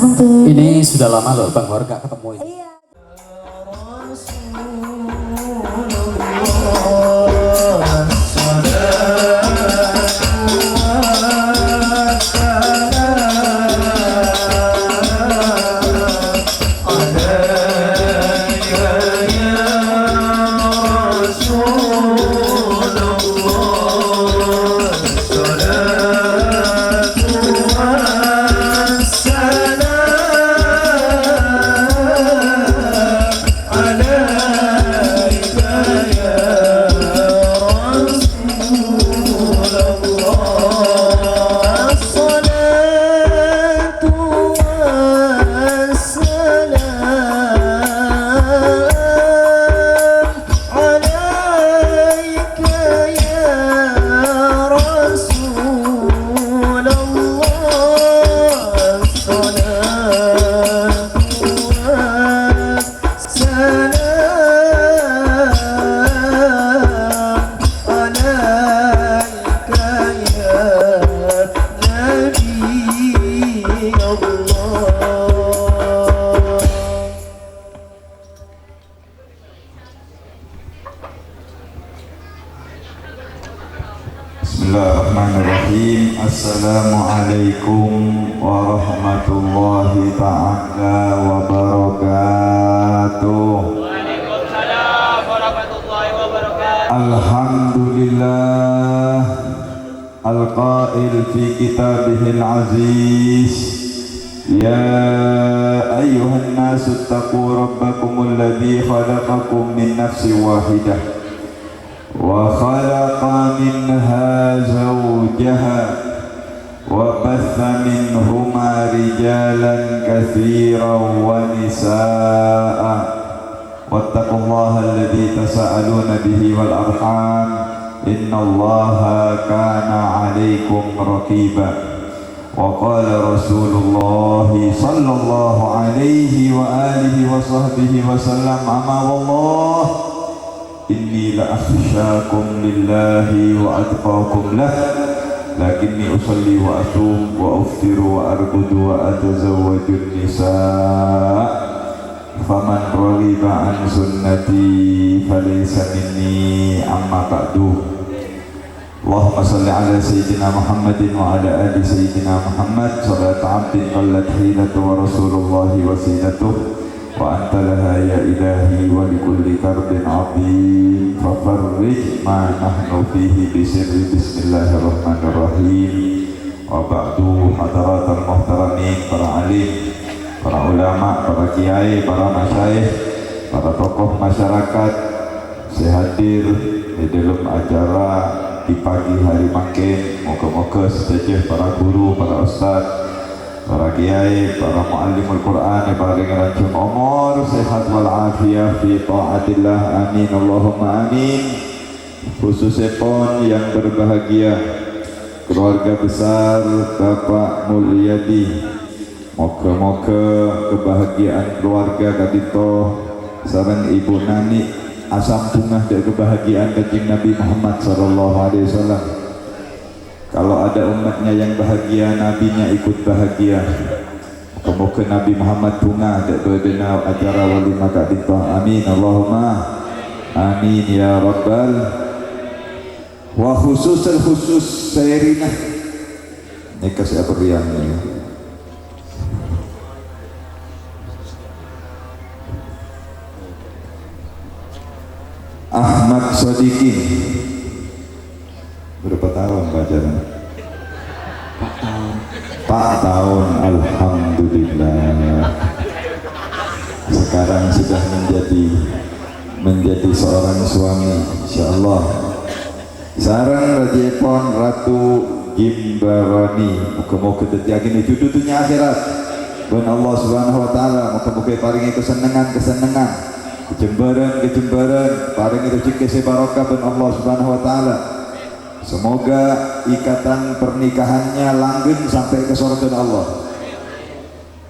Ini sudah lama loh Bang War gak ketemu ini. Iya. Bismillahirrahmanirrahim. Assalamualaikum warahmatullahi ta'ala wabarakatuh. Waalaikumsalam warahmatullahi wabarakatuh. Alhamdulillah al-qail fi kitabihil aziz. Ya ayyuhan nasu taqu rabbakumul ladzi khalaqakum min nafsin wahidah وخلق منها زوجها وبث منهما رجالا كثيرا ونساء واتقوا الله الذي تساءلون به والأرحام إن الله كان عليكم رقيبا وقال رسول الله صلى الله عليه وآله وصحبه وسلم أما والله إني لأخشاكم لله وأتقاكم له لكني أصلي وأصوم وأفطر وأرقد وأتزوج النساء فمن رغب عن سنتي فليس مني أما بعد. اللهم صل على سيدنا محمد وعلى آل سيدنا محمد صلاة عبد قلت حيلته ورسول الله وسيلته وأنت لها يا إلهي ولكل كرب عظيم ففرج ما نحن فيه بسر بسم الله الرحمن الرحيم. وبعد حضرات المحترمين para alim, para ulama, para kiai, para masyayikh, para tokoh masyarakat sehadir di dalam acara di pagi hari makin. Moga-moga sedaya para guru, para ustaz, para kiai, para muallimul Quran paling lanjut umur, sehat wal afiyah fi taatillah, amin Allahumma amin. Khususnya pon yang berbahagia keluarga besar Bapak Mulyadi, moga-moga kebahagiaan keluarga kadito sareng Ibu Nani asam bunga dan kebahagiaan kanjeng Nabi Muhammad sallallahu alaihi wasallam. Kalau ada umatnya yang bahagia, nabinya ikut bahagia. Semoga Nabi Muhammad bunga dan berdena acara walimah kadito. Amin Allahumma amin ya rabbal. Wa khusus Sairina ini kasih beriang ini. Ahmad Sodikin berapa tahun pacaran? 4 tahun. Alhamdulillah. Sekarang sudah menjadi seorang suami, insyaallah. Sarang Rajepon Ratu Gimbarani, muka-muka terjagini dudunya akhirat dan Allah subhanahu wa ta'ala muka-muka paringi kesenangan kejembaran paringi rezeki sebarokah dan Allah subhanahu wa ta'ala. Semoga ikatan pernikahannya langgeng sampai ke surga Allah.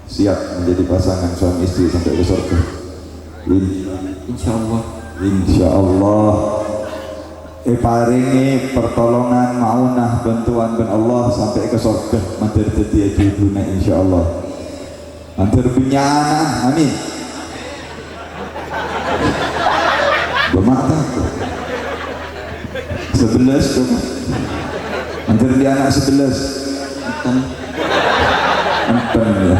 Siap menjadi pasangan suami istri sampai ke surga. Insyaallah. Insyaallah. Paringi pertolongan maunah bantuan ben Allah sampai ke surga menjadi judulnya insyaallah. Antar punya anak, amin. Bermakna 11 tuh. Antar dia anak 11. Empat ya.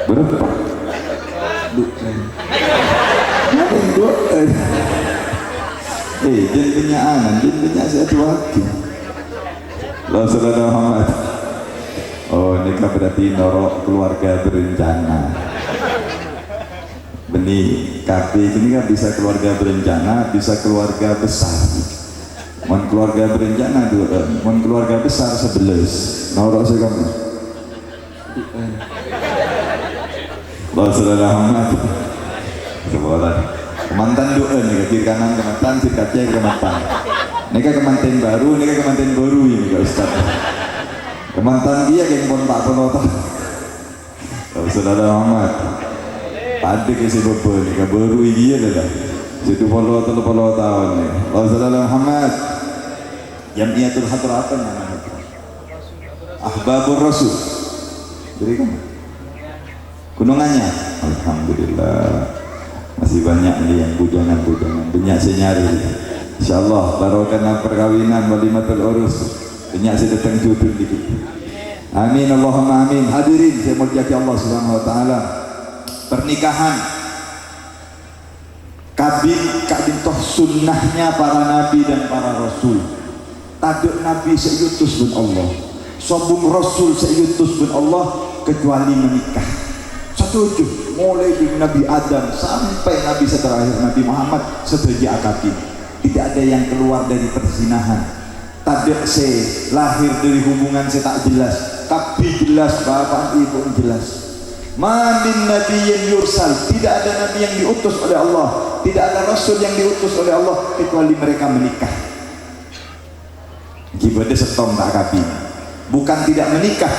Berapa? Dua. Jangan punya anak, jangan punya satu hati. Rasulullah Muhammad. Oh, nikah berarti norok keluarga berencana. Benih kafe ini kan bisa keluarga berencana, bisa keluarga besar. Mon keluarga berencana dua, mon keluarga besar 11. Norok sekamu. Rasulullah Muhammad. Sebulan. Kemantan doa nih, kiri kanan kemantan, kiri kaca kemantan. Nika kemantan baru, nika kemantan baru ini Kak Ustaz. Kemantan dia yang pun tak penota. Saudara Muhammad, ada ke si bapa nika baru ini dah. Situ polo tahun nih. Saudara Muhammad, Jamiatul Hadrat apa namanya? Ahbabur Rasul. Jadi kan gunungannya, alhamdulillah. Masih banyak nih yang bujangan-bujangan, banyak saya nyari. InsyaAllah barokah perkawinan walimatul urus, banyak saya datang jodoh dikit. Amin Allahumma amin. Hadirin saya muliakan Allah Subhanahu wa taala. Pernikahan kabin toh sunnahnya para nabi dan para rasul. Taduk nabi seyutus bin Allah, sobung rasul seyutus bin Allah kecuali menikah. Setuju, mulai dari Nabi Adam sampai Nabi terakhir Nabi Muhammad setuju akabin. Tidak ada yang keluar dari perzinahan. Tadak se lahir dari hubungan se tak jelas, tapi jelas bapak ibu jelas. Mamin nabiyyin yursal, tidak ada nabi yang diutus oleh Allah, tidak ada rasul yang diutus oleh Allah kecuali mereka menikah. Gimana setom tak akabin? Bukan tidak menikah,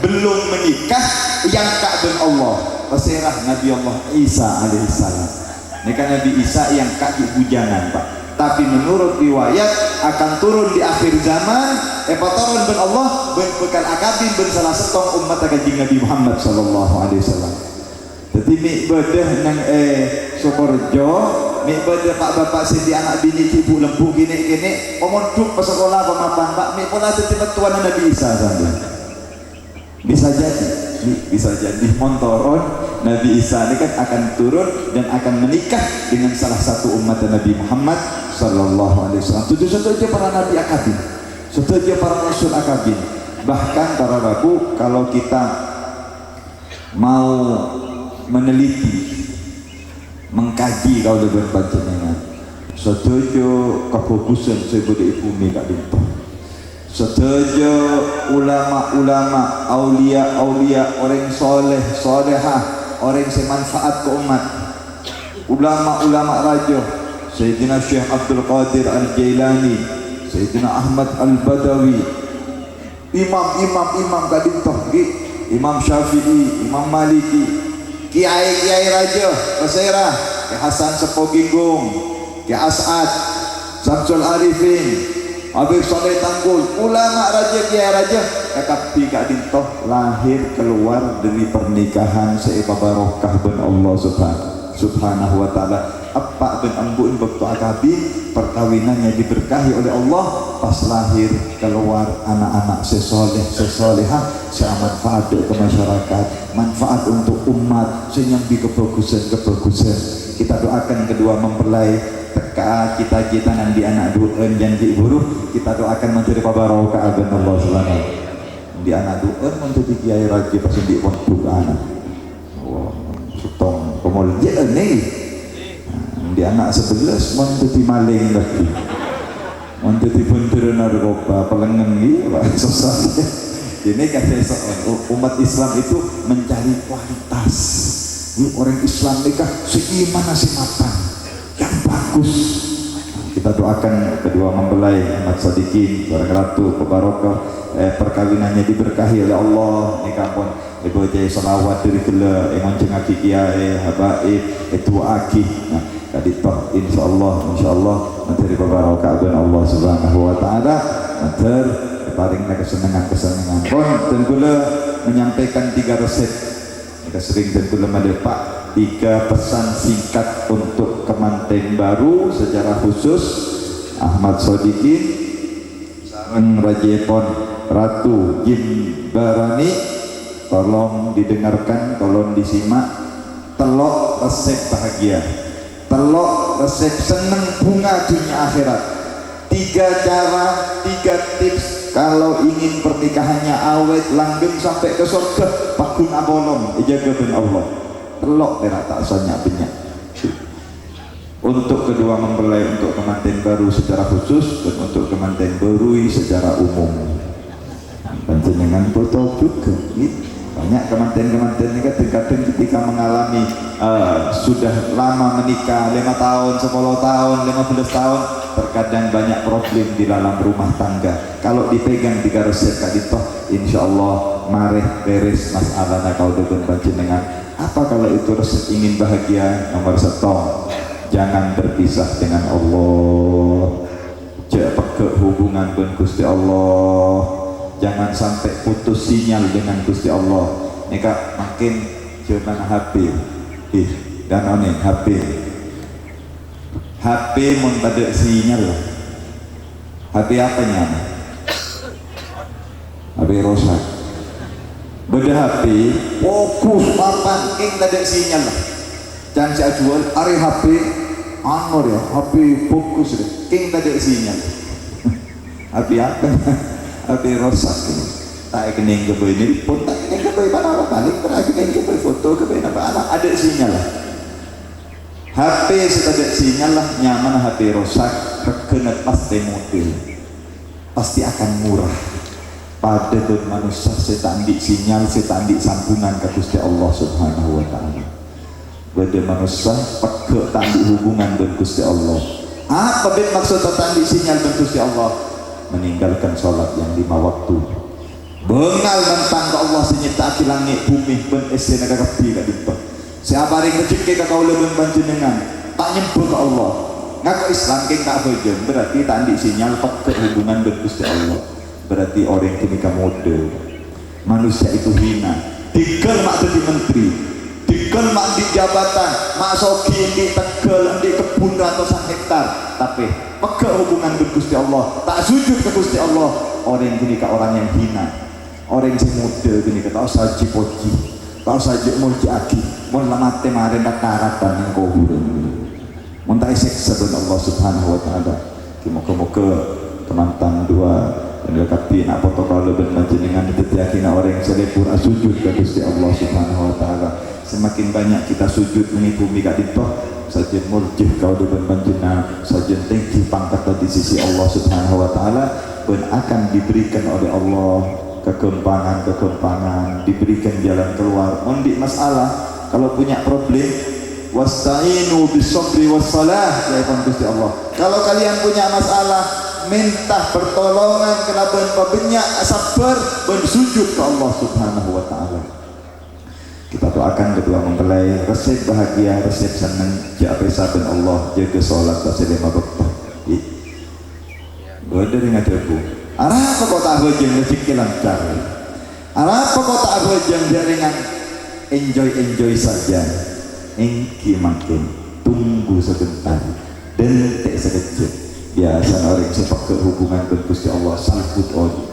belum menikah yang ka'bun Allah peserah Nabi Allah Isa alaihissalam. Ini kan Nabi Isa yang kaki bujangan Pak, tapi menurut riwayat akan turun di akhir zaman turun ben Allah ben bekal akabin ben salah setong umat kanjeng Nabi Muhammad sallallahu alaihi wasallam. Jadi mik bedah nang Sukorejo, mik bedah pak bapak sedi anak bini ibu lembu gini pemoduk ke sekolah pemapan Pak mik pola setiap tuan Nabi Isa saja. Bisa jadi montoron Nabi Isa ini kan akan turun dan akan menikah dengan salah satu umat Nabi Muhammad sallallahu alaihi wasallam. Setuju para nabi akabin, setuju para rasul akabin. Bahkan para rabu, kalau kita mau meneliti, mengkaji kalau lebih panjenengan, setuju kefokusan sebagai bumi kak dinto. Setuju ulama-ulama, aulia-aulia, orang soleh, solehah, orang semanfaat ke umat. Ulama-ulama raja, Sayyidina Syekh Abdul Qadir Al-Jailani, Sayyidina Ahmad Al-Badawi, imam-imam kadintoh, Imam Syafi'i, Imam Maliki, kiai-kiai raja, peserah, Ki Hasan Sepoginggung, Ki As'ad, Samsul Arifin, Habib Saleh Tanggul, ulama raja kiai raja, tapi kak dintoh lahir keluar dari pernikahan seeba barokah ben Allah subhanahu wa ta'ala. Apa ben ambuin waktu akabin perkawinannya diberkahi oleh Allah, pas lahir keluar anak-anak sesoleh sesolehah, semanfaat ke masyarakat, manfaat untuk umat, senyambi kebagusan. Kita doakan kedua mempelai teka kita nanti anak du'en janji buruk, kita doakan mencari pabarokah ben Allah subhanahu di anak du'en menjadi kiai raja pas di waktu anak sutong pemulja nih di anak 11 menjadi maling lagi, menjadi buntir narkoba pelengen gitu Pak susah. Ini kata umat Islam itu mencari kualitas. Orang Islam nikah seiman mapan yang bagus. Kita doakan kedua mempelai Ahmad Sadikin, seorang ratu kebarokah, perkawinannya diberkahi oleh Allah. Nikah pun ibu jaya salawat dari gila emang jengaki kiai habaib itu akih. Nah, tadi toh insyaallah menteri kebarokah dan Allah subhanahu wa ta'ala menteri paling kesenangan pun dan gula menyampaikan 3 resep. Kita sering tentu lemah Pak, 3 pesan singkat untuk kemanten baru secara khusus. Ahmad Sodikin, Sareng Rajepon, Ratu Jimbarani, tolong didengarkan, tolong disimak. Telok resep bahagia, telok resep seneng bunga dunia akhirat. 3 cara, 3 tips kalau ingin pernikahannya awet langgeng sampai ke surga. Pakun abolong jaga ben Allah. Telok terak tak sonya banyak. Untuk kedua mempelai, untuk kemanten baru secara khusus dan untuk kemanten barui secara umum. Panjenengan foto juga gitu. Banyak kemanten-kemanten ini kadang-kadang ketika mengalami sudah lama menikah 5 tahun, 10 tahun, 15 tahun, terkadang banyak problem di dalam rumah tangga. Kalau dipegang 3 resep kak dito, insya Allah mareh beres masalahnya kau dengan panjenengan. Apa kalau itu resep ingin bahagia? Nomor 1, jangan berpisah dengan Allah, jaga hubungan dengan Gusti Allah. Jangan sampai putus sinyal dengan Gusti Allah. Nika makin jangan HP. Dan one HP mun pada sinyal. HP apanya? HP rosak. Beda HP fokus papan king tada sinyal lah. Jangan saya jual ari HP anor ya, HP fokus deh. King tada sinyal. HP apa? HP rosak ini. Tak kening ke ini pun tak kening ke mana balik terakhir kening ke foto ke apa anak ada sinyal lah. HP setada sinyal lah, nyaman HP rosak terkena pasti model pasti akan murah. Pada don manusia setandik sinyal, setandik sambungan ke Gusti Allah Subhanahu wa taala. Pada manusia peke tandik hubungan dengan Gusti Allah. Apa maksud tandik sinyal dengan Gusti Allah? Meninggalkan sholat yang 5 waktu. Bengal mentang ke Allah senyipta langit bumi ben ese negara kepi kat dimpa. Siapa ring rezeki ka kaula ben panjenengan tak nyembah ke Allah. Ngaku Islam king tak bejen berarti tandi sinyal peke hubungan dengan Gusti Allah. Berarti orang kini ka mode. Manusia itu hina. Dikel mak jadi menteri. Dikel mak di jabatan, mak soki di Tegal di kebun ratusan hektar. Tapi peke hubungan dengan Gusti Allah, tak sujud ke Gusti Allah. Orang gini ke orang yang hina, orang yang muda gini ke tak usah jipoji, tak usah mulki aki, mun lamate mare ndak karatan yang kau hurun, mun tak seksa dengan Allah Subhanahu wa taala. Moga-moga kemantan dua dan lekapi nak foto kalau berpanjenengan itu yakin orang yang selepur sujud ke Gusti Allah Subhanahu wa taala. Semakin banyak kita sujud mengikumi kak dito sajen murjih kau dengan panjenengan, sajen tinggi pangkat di sisi Allah Subhanahu wa taala, pun akan diberikan oleh Allah kegempangan, diberikan jalan keluar. Undi masalah kalau punya problem, wasta'inu bis-sabri was-salah, ya Gusti Allah. Kalau kalian punya masalah, minta pertolongan kelaban pabenyak sabar ben sujud ke Allah Subhanahu wa taala. Kita doakan kedua mempelai resep bahagia, resep senang, jaga saben Allah, jaga sholat tak lima waktu. Bodoh dengan debu. Arah apa kau tak hojeng rezeki lancar? Arah apa kau tak hojeng jaringan enjoy saja? Engki makin tunggu sebentar dan tak sekejap. Biasa orang sepak ke hubungan dengan Gusti Allah salbut oli.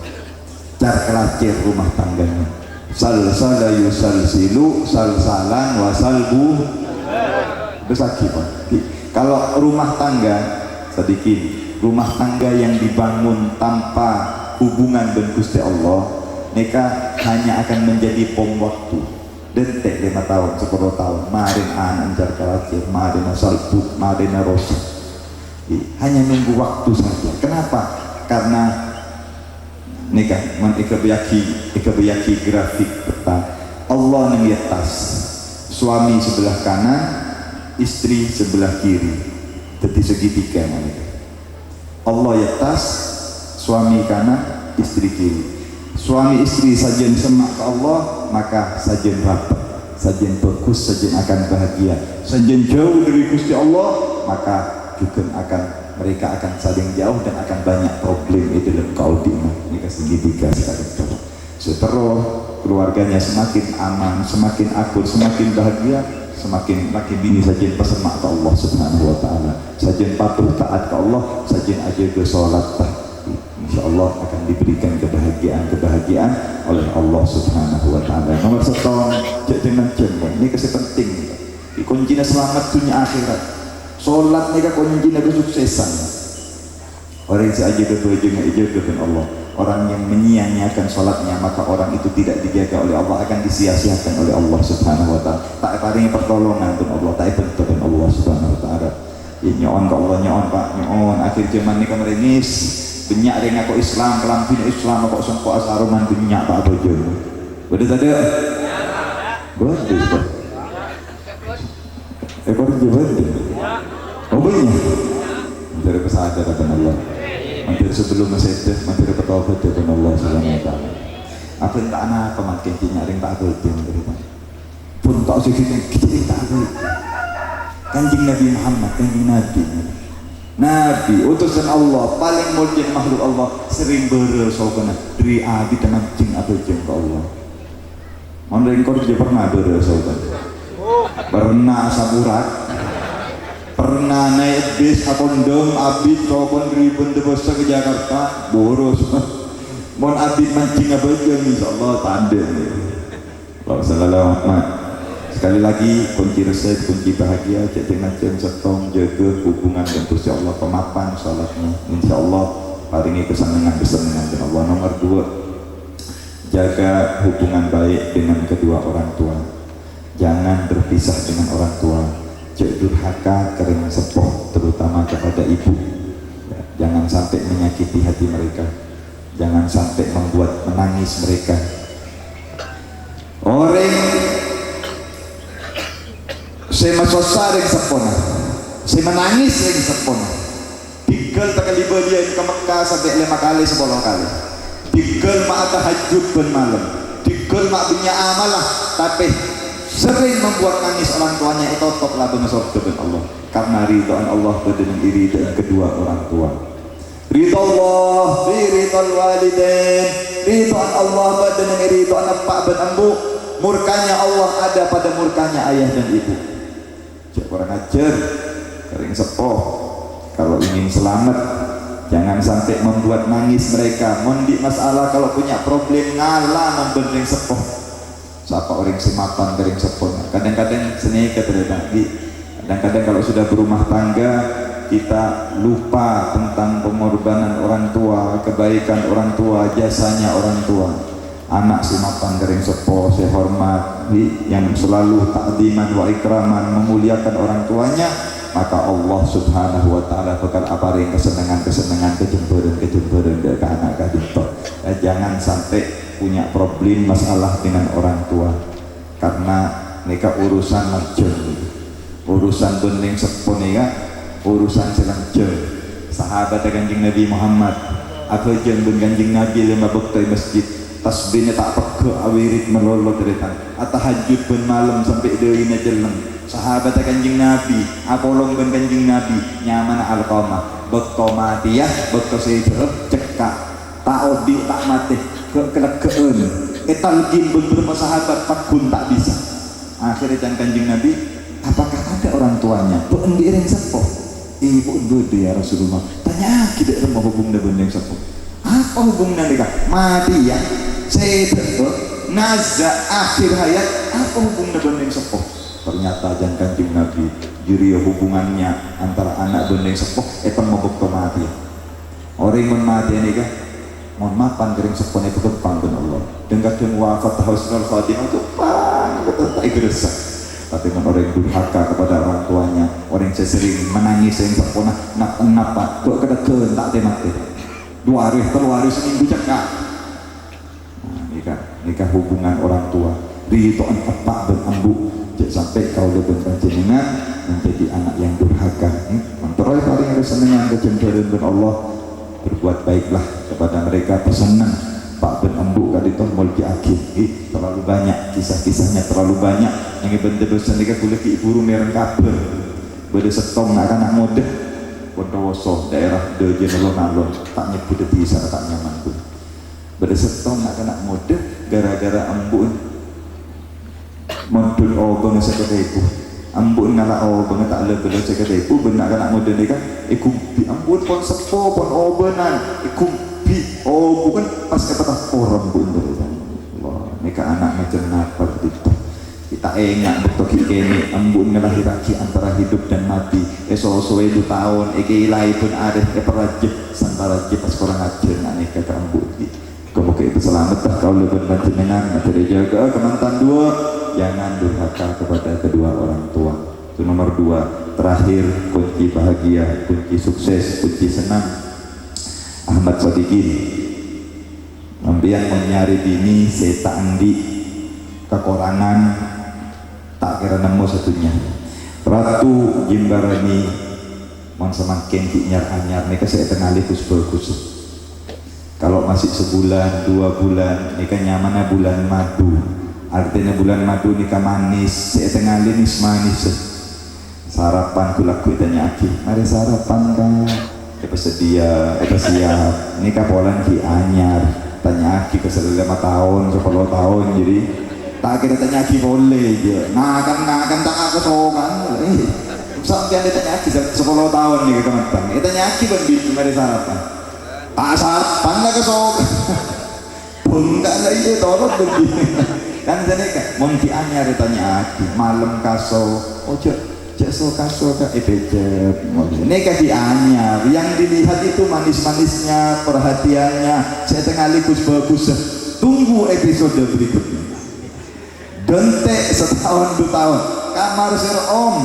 Car kelacir rumah tangganya. Salsala yusalsilu salsalan wasalbu besaki Pak. Kalau rumah tangga sedikit, rumah tangga yang dibangun tanpa hubungan dengan Gusti Allah, mereka hanya akan menjadi bom waktu. Dentek 5 tahun, 10 tahun, marin anjar kalacir, marin salbut, marin rosak. Hanya nunggu waktu saja. Kenapa? Karena nikah ikabiyaki grafik peta Allah yang di atas, suami sebelah kanan, istri sebelah kiri, jadi segitiga mereka. Allah di atas, suami kanan, istri kiri. Suami istri sajen semak ke Allah, maka sajen rapat, sajen bagus, sajen akan bahagia. Sajen jauh dari Gusti Allah, maka juga mereka akan saling jauh dan akan banyak problem di dalam kaudimah. Ini segitiga sekarang. Setelah keluarganya semakin aman, semakin akur, semakin bahagia, semakin laki bini sajen pesemak ke Allah subhanahu wa ta'ala, sajen patuh taat ke Allah, sajen aja ke sholat, insyaallah akan diberikan kebahagiaan oleh Allah subhanahu wa ta'ala. Nomor setong cek dengan jembon ini kasih penting, kuncinya selamat dunia akhirat. Sholat ini kuncinya kesuksesan. Orang yang aja kebahagiaan dengan Allah, orang yang menyia-nyiakan sholatnya, maka orang itu tidak dijaga oleh Allah, akan disia-siakan oleh Allah subhanahu wa ta'ala. Tak paringi pertolongan dengan Allah, tak bentuk dengan Allah subhanahu wa ta'ala. Nyoon ke Allah, nyoon pak, nyoon akhir zaman ini kemeringis banyak yang aku Islam, kelampin Islam kok sempok asaruman banyak pak bojo. Betul tadi? Betul. Ekor jebol. Oh banyak. Mencari kesadaran dengan Allah. Mencari sebelum mesedeh, mencari bertaubat dengan Allah subhanahu wa ta'ala. Apa yang tak anak pemakin nyari tak betul cerita. Pun tak usah kita tak betul. Kanjeng Nabi Muhammad, kanjeng Nabi utusan Allah, paling mulia makhluk Allah, sering bersogana ria kita mancing apa jeng ke Allah. Mana yang kau dia pernah bersogana? Pernah saburat, pernah naik bis kondom abid sokon ribun debosa ke Jakarta, boros. Mon abid mancing apa jeng, insyaallah tanda. Allah sallallahu alaihi. Sekali lagi kunci resep, kunci bahagia dengan setong jaga hubungan dan Gusti Allah, pemapan salatnya insyaallah paringi kesenangan dengan Allah. Nomor 2, jaga hubungan baik dengan kedua orang tua, jangan berpisah dengan orang tua. Cek durhaka kering sepoh, terutama kepada ibu, jangan sampai menyakiti hati mereka, jangan sampai membuat menangis mereka. Orang saya masosar yang sepona, saya menangis yang sepona. Tinggal tak kali dia ke Mekah sampai 5 kali 10 kali. Tinggal mak tahajud ben malam. Tinggal mak punya amalah, tapi sering membuat nangis orang tuanya itu toplah dengan surga ben Allah. Karena ridhaan Allah dengan diri dan kedua orang tua. Ridha Allah fi ridhal walidain. Ridhaan Allah dengan ridhaan pak ben ambu. Murkanya Allah ada pada murkanya ayah dan ibu. Orang ajar, kering sepoh. Kalau ingin selamat, jangan sampai membuat nangis mereka. Mondi masalah kalau punya problem ngalah membanding sepoh. Siapa orang semapan kering sepoh. Kadang-kadang seni lagi. Kadang-kadang kalau sudah berumah tangga, kita lupa tentang pengorbanan orang tua, kebaikan orang tua, jasanya orang tua. Anak semapan kering sepoh, saya hormat, yang selalu takdiman wa ikraman, memuliakan orang tuanya, maka Allah subhanahu wa ta'ala bakal aparin kesenangan-kesenangan, kejempuran ke anak kadinto. Jangan sampai punya problem masalah dengan orang tua, karena mereka urusan macam urusan bening sepoh nika, urusan selanjutnya. Sahabat Kanjeng Nabi Muhammad, apa jeng Kanjeng Nabi lima bektai masjid, tasbihnya tak peke awirit melolo deretan, tahajud ben malam sampai deuna jeleng. Sahabat Kanjeng Nabi, apolong ben Kanjeng Nabi nyaman alqamah, bekto mati ya, bekto sejep cekak, tak odi tak mati, kelekeun. Etalgin beberapa sahabat pakun tak bisa. Akhirnya Kanjeng Nabi, apakah ada orang tuanya? Beun diiring sepoh. Ibu gede ya Rasulullah. Tanya kita rumah hubungnya ben yang sepoh. Apa hubungnya mereka? Mati ya. Saya nazar akhir hayat, apa hubungnya bendeng sepoh? Ternyata jangan Kanjeng Nabi juri hubungannya antara anak bendeng sepoh itu membukto mati. Orang yang mati ini kan mohon maafan kering sepoh itu kempang dengan Allah. Dengan wafat husnul khatimah itu pang betul tak igresa. Tapi orang yang durhaka kepada orang tuanya, orang yang sering menangis yang sepoh nak kenapa kok kedekeun tak temati. 2 hari 3 hari seminggu cekak. Nikah hubungan orang tua, ridhoan epak dan ambu, sampai kau lebih panjenengan menjadi anak yang durhaka. Menteroy paling ada senengan kejempuran dan Allah, berbuat baiklah kepada mereka, pesanan pak ben ambu kadito mulki akhir. Terlalu banyak kisah-kisahnya, terlalu banyak yang benda dosa nikah kulit ibu rumeren kabar, beda setong anak mode, Bondowoso daerah Dejen alon tak nyebut di sana tak nyaman pun. Beda setong anak mode gara-gara embun mondul obeng seketeku ambun ngalah obeng tak lebih seketeku benak anak muda ni kan ikumpi ambun pon sepo pon obenan ikumpi bukan pas kata orang bun Allah ni kan anak macam apa begitu kita enggak betul kini ambun ngelahiraki antara hidup dan mati so-so 2 tahun ilai pun ada perajib santara pas kurang ajar nak nikah ke ambun kemuka itu selamat lah kau lebih panjenengan atau dijaga kemantan 2 jangan durhaka kepada kedua orang tua itu nomor 2 terakhir kunci bahagia kunci sukses kunci senang Ahmad Sadikin yang menyari bini seta andi kekurangan tak kira nemu satunya Ratu Jimbarani mau semakin anyar mereka saya kenali bagus kalau masih sebulan 2 bulan nikah nyamannya bulan madu artinya bulan madu nikah manis saya kenali manis sarapan kulaku tanya aki mari sarapan kan bersedia siap nikah polan ki anyar tanya aki keseluruh 5 tahun 10 tahun jadi tak kira tanya aki boleh je ngakan tak aku sokan sampai dia tanya aki 10 tahun nih teman-teman tanya aki begitu mari sarapan sarapan lah kesok enggak lah iya torot begini kan jadi kan mungkin anyar ditanya aki malam kaso cek so kaso kak pecet ini kaki anyar yang dilihat itu manis-manisnya perhatiannya saya tengalikus bagus tunggu episode berikutnya dentek setahun 2 tahun kamar sir om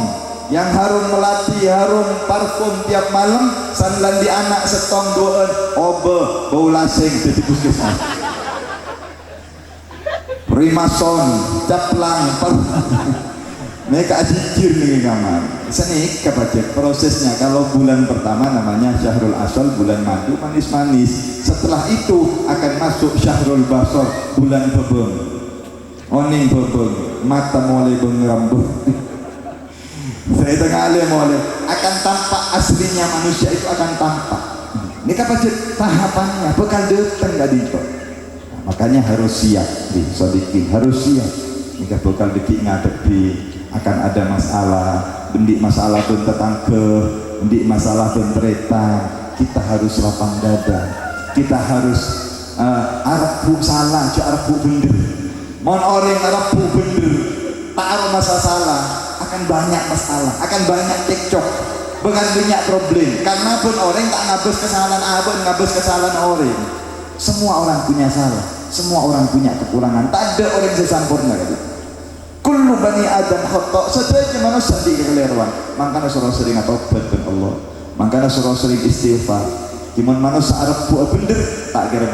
yang harum melati harum parfum tiap malam sandan di anak setong 2 obe bau lasing jadi puskesmas rimason caplang mereka ajikir nih kamar seni kebaca prosesnya kalau bulan pertama namanya syahrul asal bulan madu manis-manis setelah itu akan masuk syahrul basor bulan bebeng oning bebeng mata mulai bengerambut saya tengah mulai akan tampak aslinya manusia itu akan tampak ini kapan tahapannya bekal datang gak itu makanya harus siap Sadikin harus siap ini bekal dikit ngadepi akan ada masalah bendik masalah pun tetangke bendik masalah pun tereta kita harus lapang dada kita harus arpu salah arpu bener mohon orang arpu bener taruh masa salah akan banyak masalah akan banyak cekcok bukan banyak problem karena pun orang tak ngabes kesalahan abang ngabes kesalahan orang semua orang punya salah semua orang punya kekurangan tak ada orang yang sempurna gitu kullu bani adam khata saja manusia di kekeliruan makanya suruh sering tobat dan Allah makanya suruh sering istighfar gimana manusia Arab bener tak kira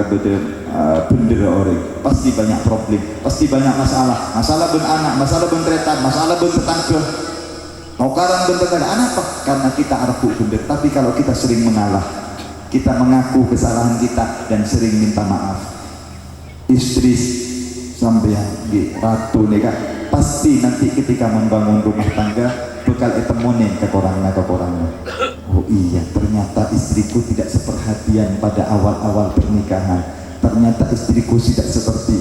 bener bener orang pasti banyak problem pasti banyak masalah ben anak masalah ben tretan masalah ben tetangga nokaran ben tetangga apa karena kita Arab bener tapi kalau kita sering mengalah kita mengaku kesalahan kita dan sering minta maaf istri sampai di ratu nih kan pasti nanti ketika membangun rumah tangga bekal temunin kekurangan oh iya ternyata istriku tidak seperhatian pada awal-awal pernikahan ternyata istriku tidak seperti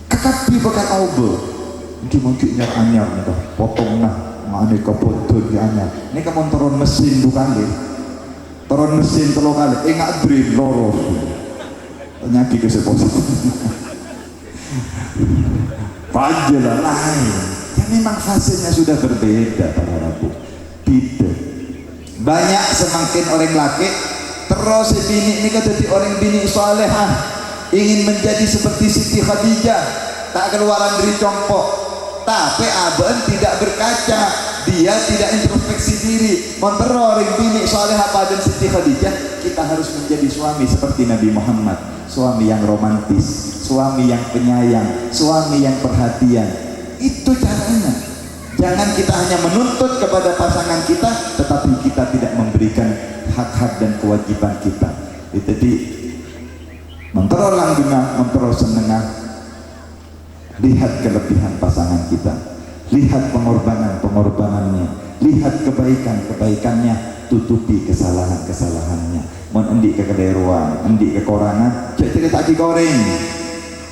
kekapi bekal aube ini munculnya anyar nih potong nah mana kepotong di anyar ini kamu turun mesin 2 kali turun mesin 3 kali nggak dream loros nyaki ke seposisi Fajalah lain yang memang fasenya sudah berbeda para rabu tidak banyak semakin orang laki terus bini ini jadi orang bini salehah ingin menjadi seperti Siti Khadijah tak keluaran dari compok tapi abang tidak berkaca dia tidak introspeksi diri mentero orang bini salehah pada Siti Khadijah kita harus menjadi suami seperti Nabi Muhammad suami yang romantis suami yang penyayang, suami yang perhatian itu caranya jangan kita hanya menuntut kepada pasangan kita tetapi kita tidak memberikan hak-hak dan kewajiban kita jadi mentero langgengah, mentero senengah lihat kelebihan pasangan kita lihat pengorbanannya lihat kebaikannya tutupi kesalahannya mohon endik kekeliruan, endik kekurangan cek cerita goreng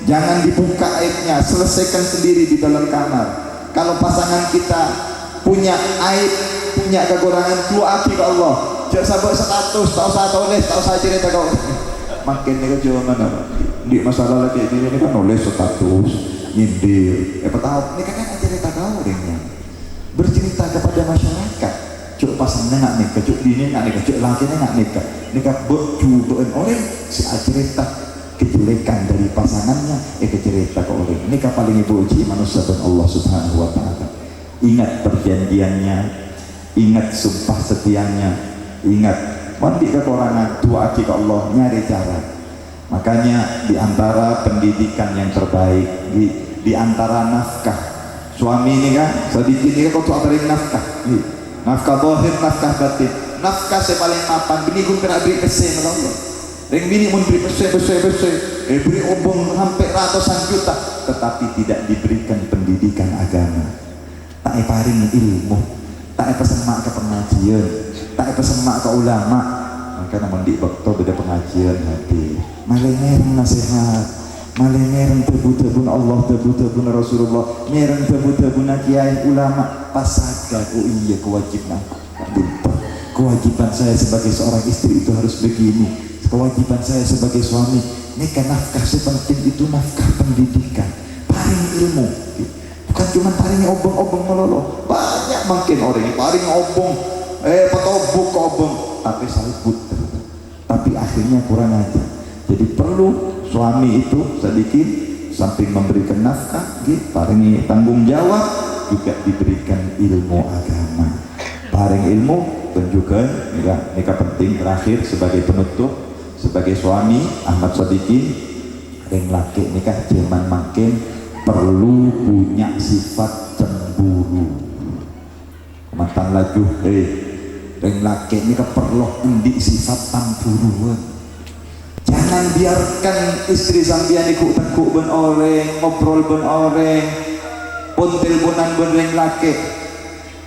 Jangan dibuka aibnya, selesaikan sendiri di dalam kamar. Kalau pasangan kita punya aib, punya kekurangan, tuaki ke Allah. Jangan sampai status, tak usah tulis, tak usah cerita kau. Makin nih kejauhan mana? Di masalah lagi ini kan nulis status, nyindir. Tahu? Ini kan cerita kau ringnya. Bercerita kepada masyarakat. Cuk pasangan nak nikah, cuk dini nak nikah, cuk laki nak nikah. Nikah berjuduan orang si cerita kejelekan dari pasangannya, cerita ke orang. Nikah paling ibu uji manusia dan Allah Subhanahu Wa Taala. Ingat perjanjiannya, ingat sumpah setianya, ingat mandi kekurangan, doa ke Allah, nyari cara. Makanya di antara pendidikan yang terbaik, di antara nafkah suami ini kan, sedikit ini kau tuh ada nafkah, nafkah zahir, nafkah batin. Nafkah saya paling mapan, bini pun kena beri kesen Allah. Ring bini pun beri kesen, beri obong sampai ratusan juta, tetapi tidak diberikan pendidikan agama. Tak paring ilmu, tak pesan mak ke pengajian, tak pesan mak ke ulama. Maka namun di waktu beda pengajian hati, malah mereng nasihat, malah mereng tebu-tebun Allah, tebu-tebun Rasulullah, mereng tebu-tebun kiai ulama. Pasakan, oh iya kewajiban saya sebagai seorang istri itu harus begini, kewajiban saya sebagai suami. Nikah nafkah sepenting itu nafkah pendidikan, paring ilmu. Bukan cuma paling obong-obong melolo, banyak makin orang yang paling obong, petobuk obong, tapi salibut, tapi akhirnya kurang aja. Jadi perlu suami itu sedikit samping memberikan nafkah, paling tanggung jawab, juga diberikan ilmu agama. Paling ilmu tunjukkan, nikah penting. Terakhir sebagai penutup, sebagai suami Ahmad Sadikin, ring laki nikah zaman makin perlu punya sifat cemburu. Mantan laju, ring laki ini perlu endi sifat cemburuan. Jangan biarkan istri sampean iku tekuk ben orang, ngobrol ben orang, pontil bonan ben ring laki.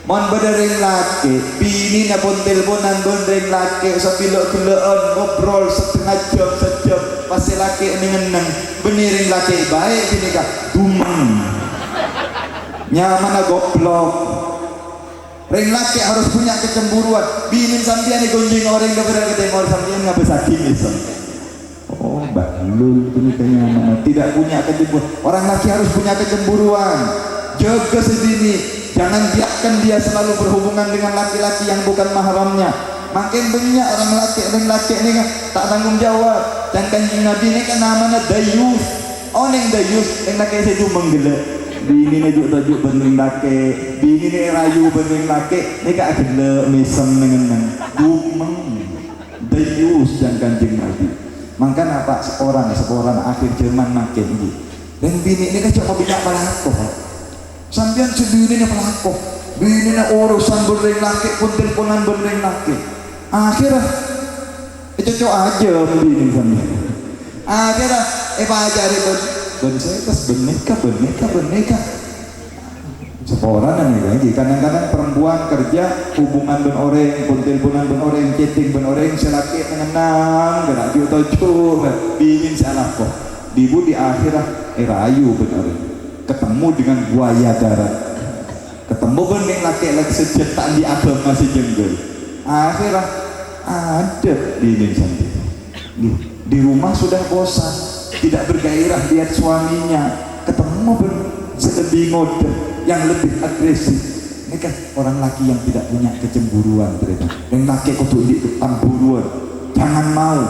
Mon bedering laki, bini na pontil bonan ben ring laki, sapilok-kiloan ngobrol setengah jam sejam, pasti laki ini ngeneng, beniring laki baik ini kak, dumeng, nyaman goblok. Ring laki harus punya kecemburuan. Bini sampean digunjing orang keberan ketemu sampean nggak bisa misal. Oh bahlul ini kayaknya tidak punya kecemburuan. Orang laki harus punya kecemburuan. Jaga sedini. Jangan biarkan dia selalu berhubungan dengan laki-laki yang bukan mahramnya. Makin banyak orang laki ini kan tak tanggung jawab. Dan kanjeng Nabi ini kan namanya dayus. Oh neng dayus, yang laki saya cuma menggelak. Bini ni juk tajuk bening laki, bini ni rayu bening laki. Ni kan gelak mesem dengan dumeng. Dayus yang kanjeng Nabi. Maka apa seorang akhir zaman makin ini. Dan bini ni kan cuma banyak pelakon. Sampean sendiri ni pelakon, bini ni urusan bering laki pun teleponan bering laki. Akhirnya itu cocok aja bini sampean. Akhirnya pajari ben saya pas beneka. Seorang lagi kadang-kadang perempuan kerja hubungan ben orang, pun teleponan ben orang, chatting ben orang, selaki mengenang, gerak juta bini salah kok. Dibu di akhirah rayu ben orang. Ketemu dengan buaya darat, ketemu bening laki-laki sejetak di agama sejenggel. Akhirnya ada di Indonesia. Di rumah sudah bosan, tidak bergairah lihat suaminya. Ketemu lebih ngode, yang lebih agresif. Ini kan orang laki yang tidak punya kecemburuan ternyata. Yang laki kudu di cemburuan. Jangan mau.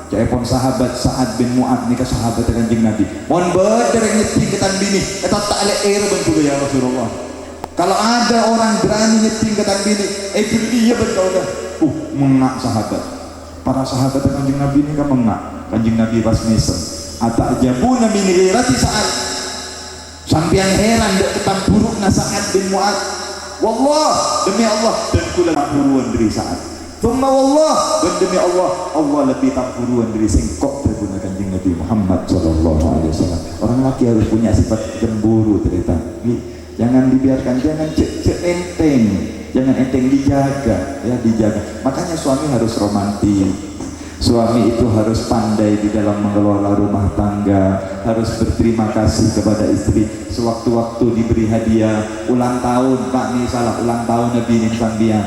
Jaipun sahabat Sa'ad bin Mu'ad nikah sahabat Kanjeng Nabi. Mohon bedereng nyeting ketan bini, eta tak le air bentuk ya Rasulullah. Kalau ada orang berani nyeting ketan bini, iya betul dah. Mengak sahabat. Para sahabat Kanjeng Nabi ini kan mengak. Kanjeng Nabi pas mesem. Atajabuna min ghirati Sa'ad. Sampeyan heran dek ketan buruk na Sa'ad bin Mu'ad. Wallah, demi Allah dan kula buruan dari Sa'ad. Thumma wallah, dan demi Allah, Allah lebih tampuruan dari sengkok terguna Kanjeng Nabi Muhammad SAW. Orang laki harus punya sifat cemburu ternyata. Jangan dibiarkan, jangan cek enteng, jangan enteng, dijaga, ya dijaga. Makanya suami harus romantis, Suami itu harus pandai di dalam mengelola rumah tangga, harus berterima kasih kepada istri. Sewaktu-waktu diberi hadiah ulang tahun, Pak nih salah ulang tahun Nabi nih sambian.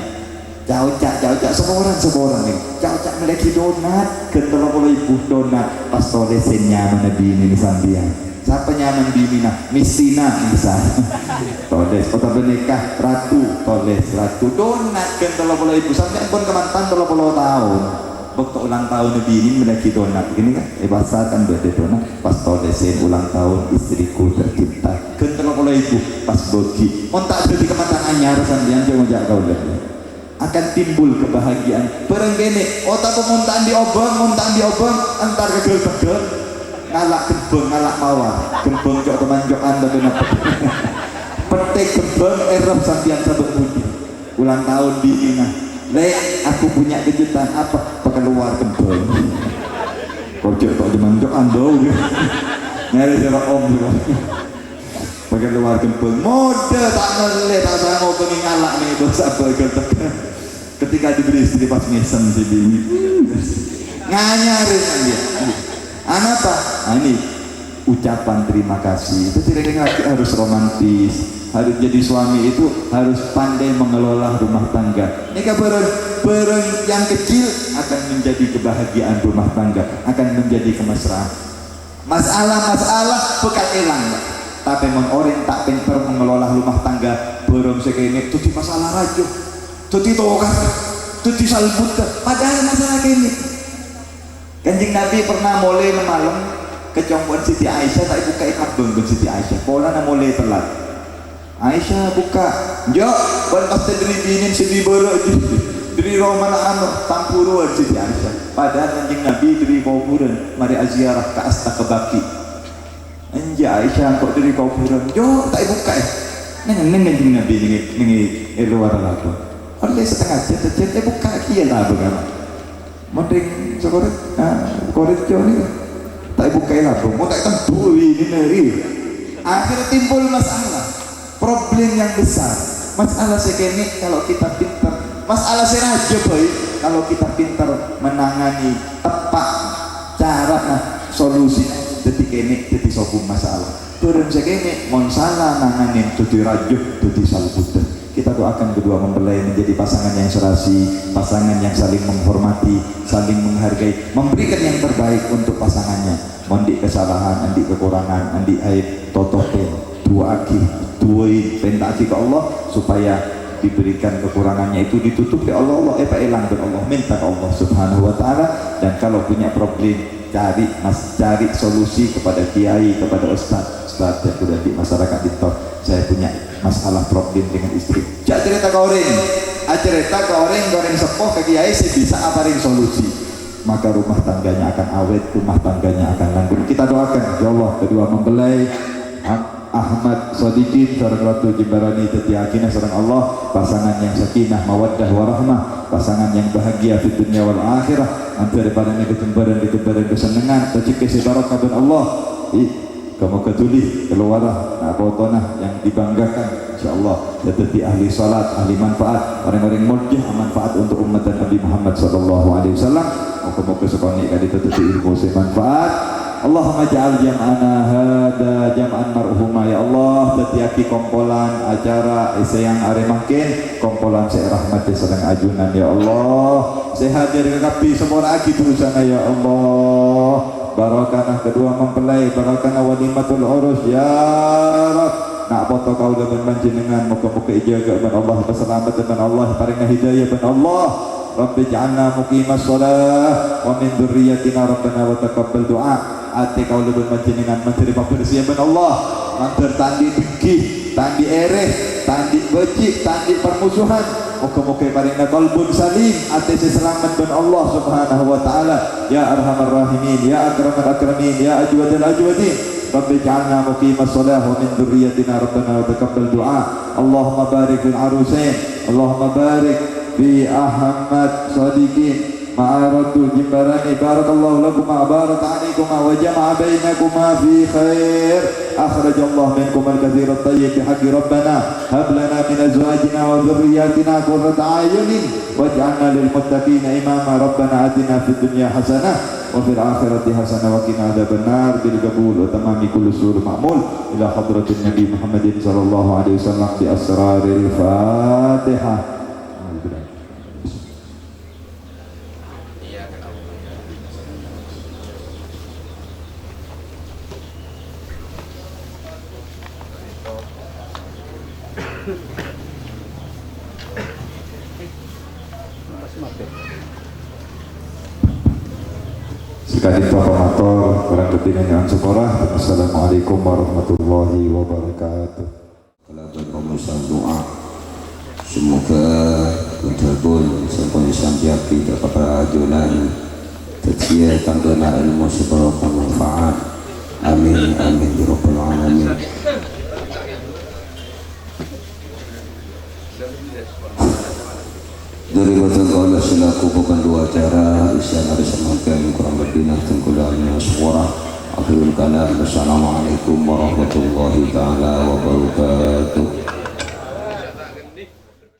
Jauh-cak semua orang nih. Jauh-cak meleki donat, kental kalau ibu donat pas tolesennya Nabi ini sambian. Siapa nyaman di mina? Misina misalnya. Toles, kota menikah ratu, toles ratu donat kental kalau ibu sampai pun kemantan 30 tahun. Waktu ulang tahun Nabi ini mendaki donat begini kan, pasar kan buat donat pas tolesin ulang tahun istriku tercipta kental kalau ibu pas bogi montak jadi kematang anyar sambian jangan jak kau lihat akan timbul kebahagiaan bareng gini otak montaan di obong antar kegel-kegel ngalak kebeng ngalak mawar kebeng jok teman jok anda benar petik kebeng erop sambian sahabat budi ulang tahun di Ina Lek, aku punya kejutan apa? Keluar kebun. Kocok tak cuman jok ando. Nyari jarak om juga. Keluar kebun. Mode tak noleh tak sanggup mengalak nih dosa bergetek. Ketika diberi istri pas ngesem si bini. Nganyarin dia. Apa? Nah, ini ucapan terima kasih. Itu tidak harus romantis. Harus jadi suami itu harus pandai mengelola rumah tangga. Ini bareng yang kecil akan menjadi kebahagiaan rumah tangga, akan menjadi kemesraan. Masalah bekal hilang, tapi orang tak pintar mengelola rumah tangga, bareng sekene itu masalah rajo, itu tokar, itu salbut. Padahal masalah ini. Kanjeng Nabi pernah mulai malam kecombuan Siti Aisyah tak buka kabeng ke Siti Aisyah. Pola mulai telat. Aisyah buka, jok, buat pasti dari binin sedih borok dari Romana anu tampuruan Siti Aisyah. Padahal Kanjeng Nabi dari kuburan, mari aziarah ke asta kebaki. Anja Aisyah kok dari kuburan, jok, tak buka neng Kanjeng Nabi ini luar lagu. Oleh setengah jam, buka kia lah bagaimana. Mending sekoret, koret jauh ni, tak buka lagu. Mau tak tentu ini neri. Akhirnya timbul masalah. Problem yang besar, masalah sekene kalau kita pintar, masalah seraja boy, kalau kita pintar menangani tepat cara solusi, jadi kene jadi sobung masalah. Turun sekene, mon salah nanganin, jadi rajo, jadi salbutan. Kita doakan kedua mempelai menjadi pasangan yang serasi, pasangan yang saling menghormati, saling menghargai, memberikan yang terbaik untuk pasangannya. Mondi kesalahan, andi kekurangan, andi aib, tototen, dua aki. Tuain pentaki ke Allah supaya diberikan kekurangannya itu ditutup ya Allah elang ke Allah minta ke Allah subhanahu wa ta'ala. Dan kalau punya problem cari solusi kepada kiai, kepada ustaz yang sudah di masyarakat di saya punya masalah problem dengan istri cerita ke orang goreng sepoh ke kiai saya bisa aparin solusi, maka rumah tangganya akan awet, rumah tangganya akan langgeng. Kita doakan ya Allah kedua mempelai Ahmad Sodikin sareng Ratu Jimbarani Tetiakina sareng Allah pasangan yang sakinah mawaddah warahmah, pasangan yang bahagia di dunia wal akhirah, antara daripada ketembaran kesenangan tajik sebarakah dan Allah kamu ketulih keluar fotonah yang dibanggakan insyaallah jadi ahli salat, ahli manfaat, orang-orang murjah manfaat untuk umat dan Nabi Muhammad sallallahu alaihi wasallam. Moga-moga sekali kali tetap ilmu manfaat. Allahumma ja'al jam'ana hada jam'an marhuma ya Allah. Tetiaki kompolan acara yang are makin kompolan saya rahmat sedang ajunan ya Allah. Saya hadir kapi semua lagi tulisannya ya Allah. Barakana kedua mempelai, barakana walimatul urus ya Rabb. Nak foto kau dengan panjenengan moga-moga ijaga ban Allah berselamat dengan Allah paringna hidayah ban Allah. Rabbi ja'alna muqimas shalah wa min dzurriyyatina rabbana wa taqabbal du'a. Ate kau lebih panjenengan menteri pabersih ben Allah, mantar tandi dengki, tandi ereh, tandi beci, tandi permusuhan. Moga-moga paringna qalbun salim, ate selamat ben Allah subhanahu wa ta'ala. Ya arhamar rahimin, ya akramal akramin, ya ajwadal ajwadin. Rabbi ja'alna muqimas shalah wa min dzurriyyatina rabbana wa taqabbal du'a. Allahumma barik fil arusain, Allahumma barik fi Ahmad Sadiqin مع رد جبران بارك الله لكما بارك عليكما وجمع بينكما في خير أخرج الله منكم الكثير الطيب بحق ربنا هب لنا من أزواجنا وذرياتنا قرة أعين واجعلنا للمتقين إماما ربنا آتنا في الدنيا حسنة وفي الآخرة حسنة وقنا عذاب النار بالقبول وتمام كل سور معمول إلى حضرة النبي محمد صلى الله عليه وسلم بأسرار الفاتحة. Sekali proklamator, kurang lebihnya jangan sekolah. Assalamualaikum warahmatullahi wabarakatuh. Kalau berkomunikasi doa, semoga berterbun sampai sampai kita kepada ajunan tercipta tanggana ilmu seberapa manfaat. Amin amin ya rabbal alamin. Dari betul Allah selaku bukan dua cara isyan ada semakin kurang lebih tengkulannya suara akhirul kalam. Assalamualaikum warahmatullahi taala wabarakatuh.